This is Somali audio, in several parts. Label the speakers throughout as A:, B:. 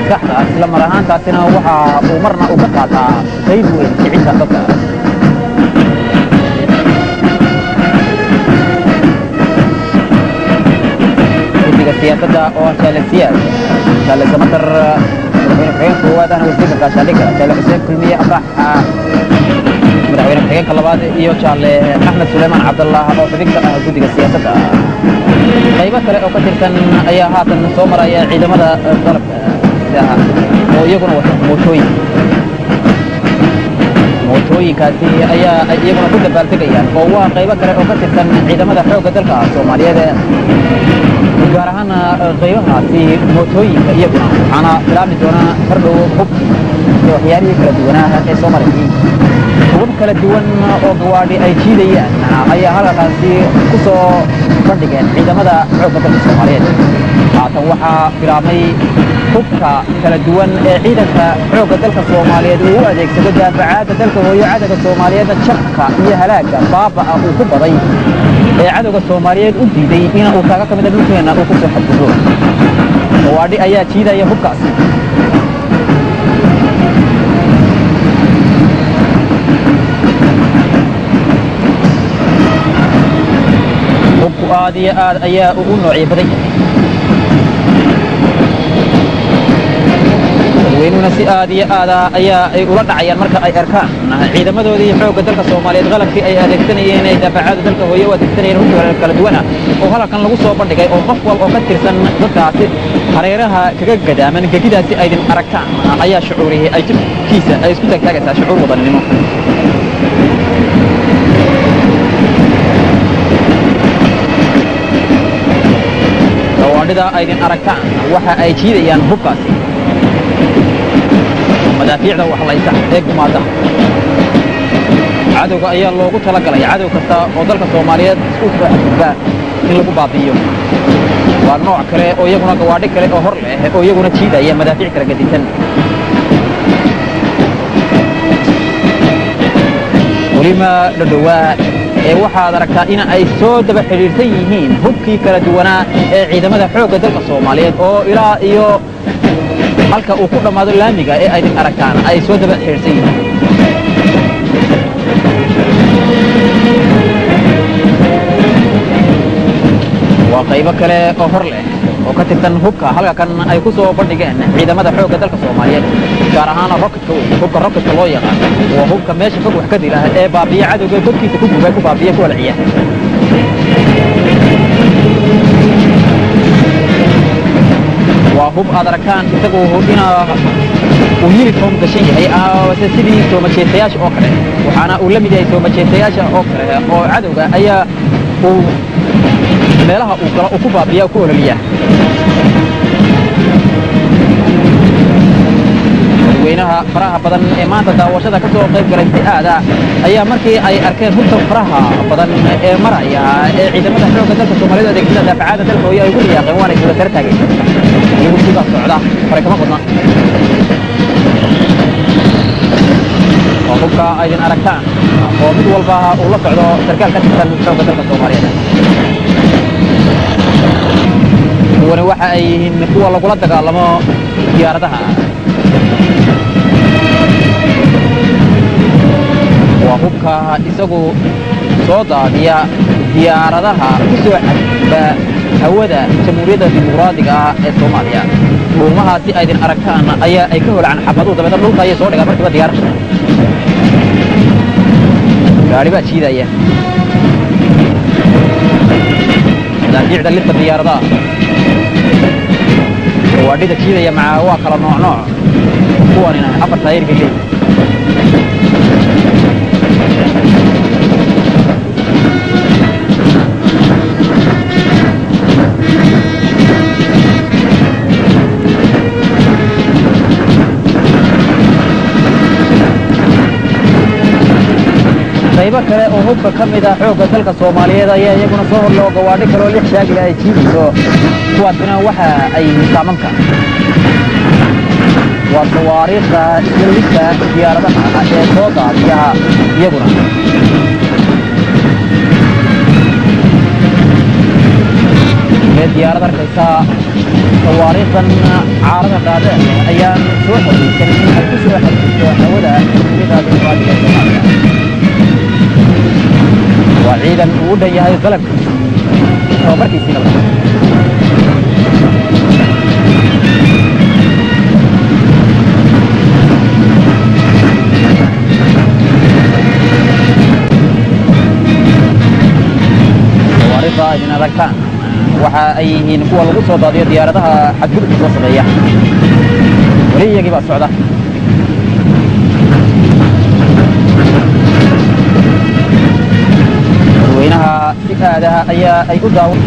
A: maskaxda isla mar ahaantaasina waxa uu marna uga qaataa qayb weyn kicinta dadka guddiga siyaasadda oo jaalasiyaad jaale samatar madaxweyne ku-xigeenka koowaad ahna wasiirka gaashaandhigga jaale xuseen kulmiye afax madaxweyne ku-xigeenka labaad iyo jaale axmed suleymaan cabdallah oo xubinka ah guddiga siyaasadda qaybo kale oo ka tirsan ayaa haatan soo maraya ciidamada qalabka oo iyaguna wata mootooyinkaasi ayaa iyaguna ku dabaaldegayaan oo waa qaybo kale oo ka tirsan ciidamada xoogga dalka Soomaaliyeed gaar ahaan qaybahaasi mootooyinka iyaguna waxaana bilaabmi doona hordhow hubkii iyo waxyaabihii kala duwanaaha ee soo marayay hubab kala duwan oo gawaadhi ay jiidayaan ayaa halkaasi ku soo bandhigeen ciidamada xoogga dalka Soomaaliyeed haatan waxaa bilaabmay hubka kala duwan ee ciidanka xoogga dalka Soomaaliyeed uu u adeegsado daafacaadda dalka hooyo cadowga Soomaaliyeed jabka iyo halaaga baaba'a uu ku baday ee cadowga Soomaaliyeed u diiday in uu kaaga kamid dhulkeena uu ku soo xadgudbo gawaadhi ayaa jiidaya hubkaasi hubku aad iyo aad ayaa u noocyo badan yahay dadweynuhuna si aad iyo aada ayaa ay ula dhacayaan marka ay arkaan ciidamadoodii xoogga dalka Soomaaliyeed qalabkii ay adeegsanayeen ee daafacaadda dalka hooyo u adeegsanayeen hubka kala duwan oo halkan lagu soo bandhigay oo qof walba oo ka tirsan dadkaasi hareeraha kaga gadaaman gegidaasi ay aragtaan ayaa shucuuriyay ay jibkiisa ay isku taagaysaa shucuur wadannimo gawaadhida ay aragtaan waxa ay jiidayaan hubkaasi madaafiicda wax laysa ee gumaada cadowga ayaa loogu talagalay cadow kasta oo dalka Soomaaliyeed isku xadgudba in lagu baabi'iyo waa nooc kale oo iyaguna gawaadhi kale oo hor leh oo iyaguna jiidaya madaafiic kala gadisan waliba dhadhawaa ee waxaad aragtaa in ay soo daba xiriirsan yihiin hubkii kala duwanaa ee ciidamada xoogga dalka Soomaaliyeed oo ilaa iyo halka uu ku dhamaado laamiga ee ay aragtaan ay soo daba xiriirsan yihiin waa qaybo kale oo hor leh oo ka tirsan hubka halkan ay ku soo bandhigeen ciidamada xoogga dalka Soomaaliyeed gaar ahaan hubka rocket loo yaqaan waa hubka meesha fog wax ka dila ee baabiya cadowga godkiisa ku gubay ku baabiya ku walciya waa hub aad aragtaan isagoo ina uu uniform gashan yahay sidii soo majeestayaasha oo kale waxaana uu la mid yahay soo majeestayaasha oo kale oo cadowga ayaa uu meelaha uu galo ku baabiya ku ololiya dadweynaha faraha badan ee maanta daawashada ka soo qayb galay aada ayaa markii ay arkeen hubka faraha badan ee maraya ee ciidamada xoogga dalka Soomaaliyeed adeegsada daafacaadda dalka hooyo ay ugu riyaaqeen waana isla tartaageen iyagu sidaas socda faray kama qodna hubka ay aragtaan oo mid walba uu la socdo sarkaal ka tirsan xoogga dalka Soomaaliyeed kuwana waxa ay yihiin kuwa lagula dagaalamo diyaaradaha waa hubka isagu soo daadiya diyaaradaha ku soo xadba hawada jamhuuriyadda dimuqraadiga ah ee Soomaaliya dhulmahaasi ay aragtaan ayaa ay ka holcaan xabadu dabada dhulka ay soo dhigaa markiiba diyaar gaari baa jiidaya madaafiicda lifta diyaaradaha gawaadhida jiidaya maca waa kala nooc kuwanina afar taayir gelay qaybo kale oo hubka ka mid ah xoogga dalka Soomaaliyeed ayaa iyaguna soo horloo gawaadhi kale oo lix shaagil ay jiidayso kuwaasina waxa ay saamanka waa sawaariikhda isla diyaaradaha ee soo daadiya iyaguna diyaarad arkaysa tawaariikhdan caarada dhaadheer ayaan soo xaqiijin in ay ku soo xaqiijiso hawada Jamhuuriyadda Dimuqraadiga Soomaaliya. waa ciidan uu dhan yahay qalabkiisa tababarkiisiina tawaariikhda idin aragtaan waxa ay yihiin kuwa lagu soo daadiyo diyaaradaha xadgudubka soo sameeya. weli iyagii baa socda. dadweynaha si aadaha ayaa ay u daawan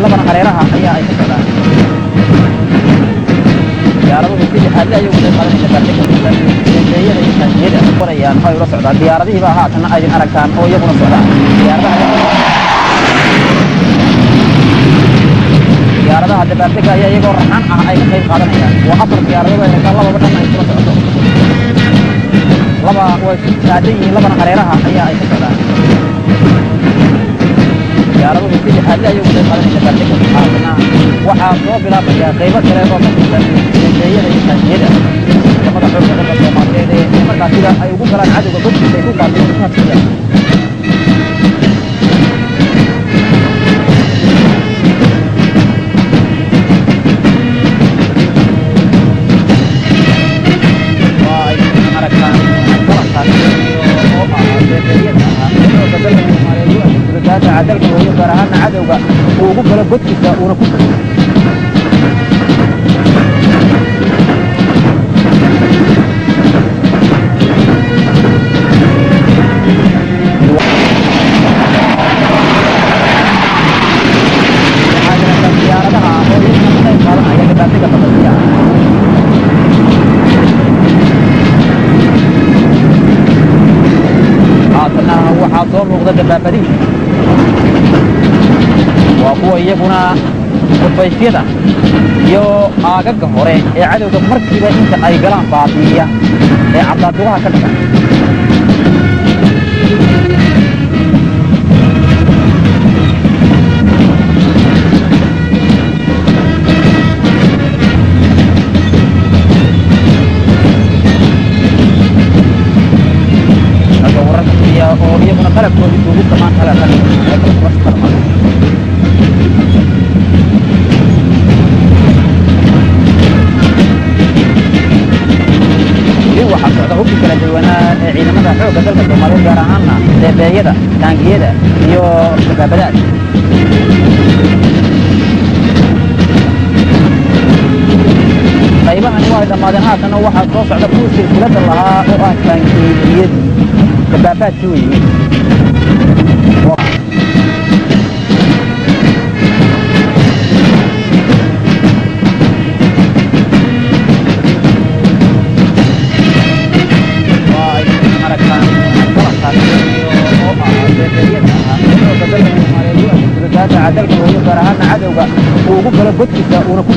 A: labana hareeraha ayaa ay ka socdaan. diyaaraduhu sidii xaadle ayay uga qayb qaadanaysa bartayada iyo taangiyada qorayaan ay ula socdaan. diyaaradihiiba haatana aydin aragtaan oo iyaguna socdaan. diyaaradaha dabaaldega ayaa iyagoo raxaan ah ay ka qayb qaadanayaan. waa 4 diyaaradood ay ragaan lababa dhan ay kula socoto. way taagan yihiin labana hareeraha ayaa ay ka socdaan. diyaaraduhu sidii xaadle ayay uga qayb qaadanaysa bartayada haatana waxaa soo bilaabaya qaybo kale oo ka tirsan taangiyada iyo taangiyada ciidamada xoogga dalka Soomaaliyeed ee markaa sida ay ugu galaan cadowga godkiisa ay ku qaadeen usaadkiisa. dalka hooyo gaar ahaana cadowga uu ugu galo godkiisa uuna ku diyaaradaha oo iyaguna ka qayb qaadanaya dabaaldega badasiya. haatana waxaa soo muuqda dabaabadihi waa kuwa iyaguna qudbaysyada iyo aagaga hore ee cadowga markiiba inta ay galaan baabi'iya ee cabdaadugaha ka dhigan. halka wararka keliya oo iyaguna qalabkoodii ugu dhamaan halkan ee kala sugan karmaan. waxaa socda hubki kala duwanaa ee ciidamada xoogga dalka Soomaaliyeed gaar ahaana deebeeyada taangiyada iyo dabaabadaad. qaybahani waa ay dhammaadeen. haatana waxaa soo socda kuwa silsilada lahaa oo ah taangiyad dabaabaadkii weeye. dalka hooyo gaar ahaana cadowga uu ugu galo godkiisa uuna ku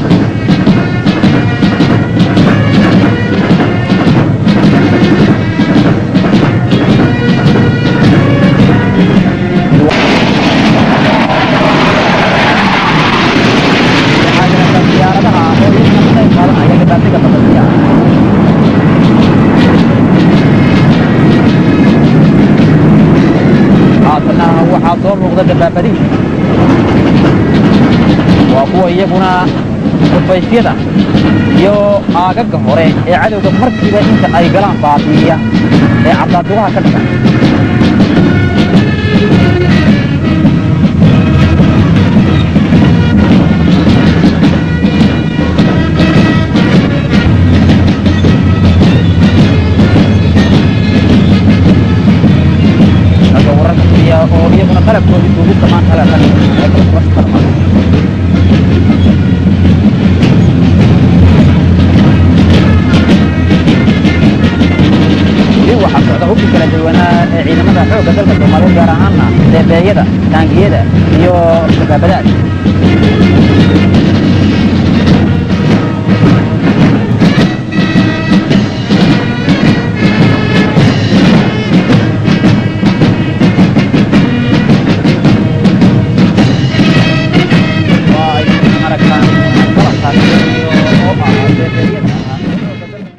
A: diyaaradaha oo iyaguna ka qayb qaadanaya dabaaldega badasiya. haatana waxaa soo muuqda dabaabadihi waa kuwa iyaguna qudbaysyada iyo aagaga hore ee cadowga markiiba inta ay galaan baabi'iya ee cabdaadugaha ka dhigan. halka wararka keliya oo iyaguna qalabkoodii ugu dhamaan halkan ee kala sugan karmaan. ee ciidamada xoogga dalka Soomaaliyeed gaar ahaan beebeeyada taangiyada iyo dabaabadaha